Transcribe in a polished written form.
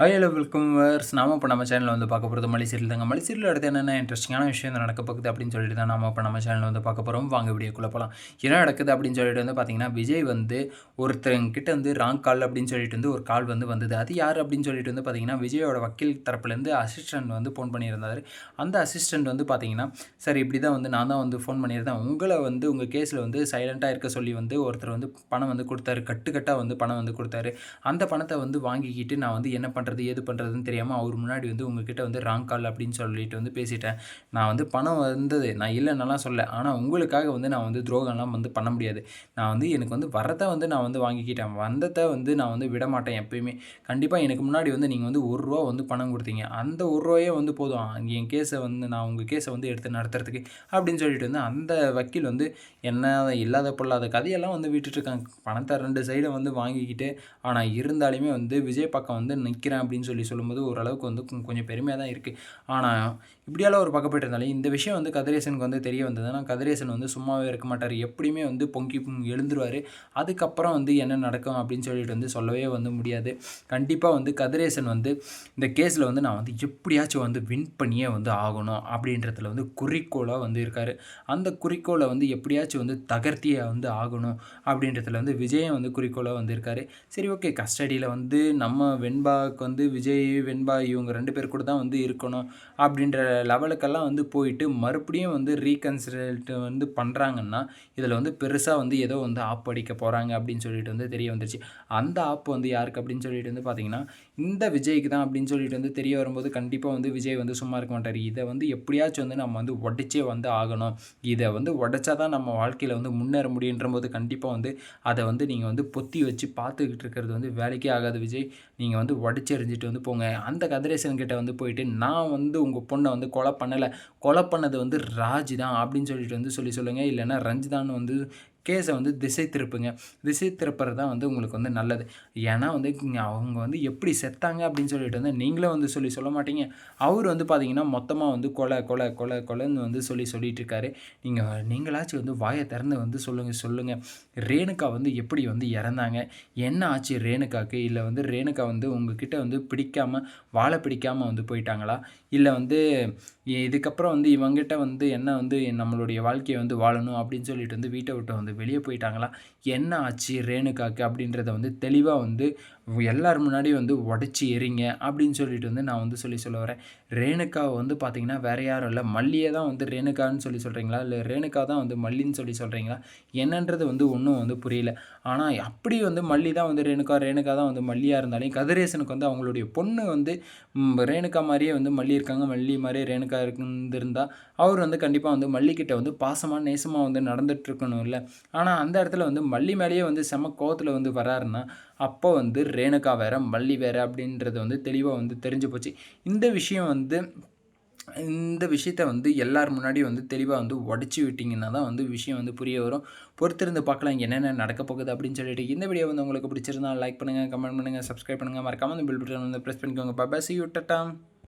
Hi hello welcome verse. நாம இப்போ நம்ம சேனலில் வந்து பார்க்க போகிறது மலை சீரியல் தாங்க. மலை சீரியல் அடுத்து என்னென்ன இன்ட்ரெஸ்டிங்கான விஷயம் நடக்க போகுது அப்படின்னு சொல்லிட்டு தான் நாம இப்போ நம்ம சேனலில் வந்து பார்க்க போகிறோம். வாங்க வீடியோக்குள்ளே போகலாம். என்ன நடக்குது அப்படின்னு சொல்லிட்டு வந்து பார்த்தீங்கன்னா, விஜய் வந்து ஒருத்தங்கிட்ட வந்து ராங் கால் அப்படின்னு சொல்லிட்டு வந்து ஒரு கால் வந்தது. அது யார் அப்படின்னு சொல்லிட்டு வந்து பார்த்தீங்கன்னா, விஜயோட வக்கீல் தரப்புலேருந்து அசிஸ்டன்ட் வந்து ஃபோன் பண்ணியிருந்தார். அந்த அசிஸ்டன்ட் வந்து பார்த்தீங்கன்னா, சார் இப்படி தான் வந்து நான் தான் வந்து ஃபோன் பண்ணியிருந்தேன், உங்களை வந்து உங்கள் கேஸில் வந்து சைலண்ட்டாக இருக்க சொல்லி வந்து ஒருத்தர் வந்து பணம் வந்து கொடுத்தாரு, கட்டுக்கட்டாக வந்து பணம் வந்து கொடுத்தாரு. அந்த பணத்தை வந்து வாங்கிக்கிட்டு நான் வந்து என்ன பண்ணுறது ஏது பண்ணுறதுன்னு தெரியாமல் அவர் முன்னாடி வந்து உங்ககிட்ட வந்து ராங் கால் அப்படின்னு சொல்லிட்டு வந்து பேசிட்டேன். நான் வந்து பணம் வந்தது, நான் இல்லைன்னெல்லாம் சொல்ல, ஆனால் உங்களுக்காக வந்து நான் வந்து துரோகம்லாம் வந்து பண்ண முடியாது. நான் வந்து எனக்கு வந்து வரதை வந்து நான் வந்து வாங்கிக்கிட்டேன், வந்ததை வந்து நான் வந்து விட மாட்டேன் எப்பயுமே. கண்டிப்பாக எனக்கு முன்னாடி வந்து நீங்கள் வந்து ₹1 வந்து பணம் கொடுத்தீங்க, அந்த ₹1 வந்து போதும் என் கேஸை வந்து நான் உங்கள் கேஸை வந்து எடுத்து நடத்துறதுக்கு அப்படின்னு சொல்லிட்டு வந்து அந்த வக்கீல் வந்து என்ன இல்லாத பொல்லாத கதையெல்லாம் வந்து விட்டுட்டுருக்காங்க. பணத்தை 2 சைடை வந்து வாங்கிக்கிட்டு, ஆனால் இருந்தாலுமே வந்து விஜய் பக்கம் வந்து நிற்கிறேன் அப்படின்னு சொல்லும்போது ஓரளவுக்கு வந்து கொஞ்சம் பெருமையாக தான் இருக்குது. ஆனால் இப்படியெல்லாம் ஒரு பக்கம் போயிட்டு இருந்தாலும் இந்த விஷயம் வந்து கதிரேசனுக்கு வந்து தெரிய வந்ததுன்னா, கதிரேசன் வந்து சும்மாவே இருக்க மாட்டார், எப்படியுமே வந்து பொங்கி எழுந்துருவார். அதுக்கப்புறம் வந்து என்ன நடக்கும் அப்படின்னு சொல்லிட்டு வந்து சொல்லவே வந்து முடியாது. கண்டிப்பாக வந்து கதிரேசன் வந்து இந்த கேஸில் வந்து நான் வந்து எப்படியாச்சும் வந்து வின் பண்ணியே வந்து ஆகணும் அப்படின்றதுல வந்து குறிக்கோளாக வந்து இருக்கார். அந்த குறிக்கோளை வந்து எப்படியாச்சும் வந்து தகர்த்தியே வந்து ஆகணும் அப்படின்றதுல வந்து விஜயம் வந்து குறிக்கோளாக வந்து இருக்கார். சரி, ஓகே, கஸ்டடியில் வந்து நம்ம வெண்பாவுக்கு வந்து விஜய், வெண்பா இவங்க 2 பேர் கூட தான் வந்து இருக்கணும் அப்படின்ற லெவலுக்கெல்லாம் வந்து போயிட்டு மறுபடியும் வந்து ரீகன்சிடரேட் வந்து பண்ணுறாங்கன்னா, இதில் வந்து பெருசாக வந்து ஏதோ வந்து ஆப் அடிக்க போகிறாங்க அப்படின்னு சொல்லிட்டு வந்து தெரிய வந்துருச்சு. அந்த ஆப் வந்து யாருக்கு அப்படின்னு சொல்லிட்டு வந்து பார்த்தீங்கன்னா, இந்த விஜய்க்கு தான் அப்படின்னு சொல்லிட்டு வந்து தெரிய வரும்போது கண்டிப்பாக வந்து விஜய் வந்து சும்மா இருக்க மாட்டார். இதை வந்து எப்படியாச்சும் வந்து நம்ம வந்து உடைச்சே வந்து ஆகணும், இதை வந்து உடைச்சா தான் நம்ம வாழ்க்கையில் வந்து முன்னேற முடியுன்ற போது கண்டிப்பாக வந்து அதை வந்து நீங்கள் வந்து பொத்தி வச்சு பார்த்துக்கிட்டு இருக்கிறது வந்து வேலைக்கே ஆகாது விஜய். நீங்கள் வந்து உடச்சி எறிஞ்சிட்டு வந்து போங்க. அந்த கதிரேசன் கிட்ட வந்து போயிட்டு நான் வந்து உங்கள் பொண்ணை வந்து கொலை பண்ணலை, கொலை பண்ணது வந்து ராஜ் தான் அப்படின்னு சொல்லிட்டு வந்து சொல்லுங்கள். இல்லைன்னா ரஞ்சிதான்னு வந்து கேஸை வந்து திசை திருப்புங்க. திசை திருப்புறது தான் வந்து உங்களுக்கு வந்து நல்லது. ஏன்னா வந்து அவங்க வந்து எப்படி செத்தாங்க அப்படின்னு சொல்லிட்டு வந்து நீங்களே வந்து சொல்ல மாட்டீங்க. அவர் வந்து பார்த்தீங்கன்னா மொத்தமாக வந்து கொலை கொலை கொலை கொலைன்னு வந்து சொல்லிட்டு இருக்காரு. நீங்களாச்சும் வந்து வாயை திறந்து வந்து சொல்லுங்கள். ரேணுகா வந்து எப்படி வந்து இறந்தாங்க, என்ன ஆச்சு ரேணுகாவுக்கு? இல்லை வந்து ரேணுகா வந்து உங்ககிட்ட வந்து வாழை பிடிக்காமல் வந்து போயிட்டாங்களா? இல்லை வந்து இதுக்கப்புறம் வந்து இவங்ககிட்ட வந்து என்ன வந்து நம்மளுடைய வாழ்க்கையை வந்து வாழணும் அப்படின்னு சொல்லிட்டு வந்து வீட்டை விட்டு வந்து வெளியே போயிட்டாங்களா? என்ன ஆச்சு ரேணுகாவுக்கு அப்படின்றத வந்து தெளிவாக வந்து எல்லார் முன்னாடி வந்து உடச்சி எறிங்க அப்படின்னு சொல்லிட்டு வந்து நான் வந்து சொல்ல வரேன். ரேணுகாவை வந்து பார்த்தீங்கன்னா வேறு யாரும் இல்லை, மல்லியை தான் வந்து ரேணுகான்னு சொல்கிறீங்களா, இல்லை ரேணுகா தான் வந்து மல்லின்னு சொல்கிறீங்களா? என்னன்றது வந்து ஒன்றும் வந்து புரியல. ஆனால் அப்படி வந்து மல்லி தான் வந்து ரேணுகா, ரேணுகா தான் வந்து மல்லியாக இருந்தாலும் கதிரேசனுக்கு வந்து அவங்களுடைய பொண்ணு வந்து ரேணுகா மாதிரியே வந்து மல்லி இருக்காங்க, மல்லி மாதிரியே ரேணுகா இருந்திருந்தா அவர் வந்து கண்டிப்பாக வந்து மல்லிக்கிட்ட வந்து பாசமாக நேசமாக வந்து நடந்துகிட்ருக்கணும் இல்லை. ஆனால் அந்த இடத்துல வந்து மல்லி மேலேயே வந்து செம கோவத்தில் வந்து வராருன்னா, அப்போ வந்து ரேணுகா வேறு மல்லி வேறு அப்படின்றது வந்து தெளிவாக வந்து தெரிஞ்சு போச்சு. இந்த விஷயத்த வந்து எல்லார் முன்னாடி வந்து தெளிவாக வந்து உடச்சி விட்டிங்கன்னா தான் வந்து விஷயம் வந்து புரிய வரும். பொறுத்திருந்து பார்க்கலாம் இங்கே என்னென்ன நடக்க போகுது அப்படின்னு சொல்லிட்டு. இந்த வீடியோ வந்து உங்களுக்கு பிடிச்சிருந்தா லைக் பண்ணுங்கள், கமெண்ட் பண்ணுங்கள், சப்ஸ்கிரைப் பண்ணுங்கள், மறக்காமல் அந்த பெல் பட்டன் வந்து ப்ரெஸ் பண்ணிக்கோங்க. பாய், see you, டாடா.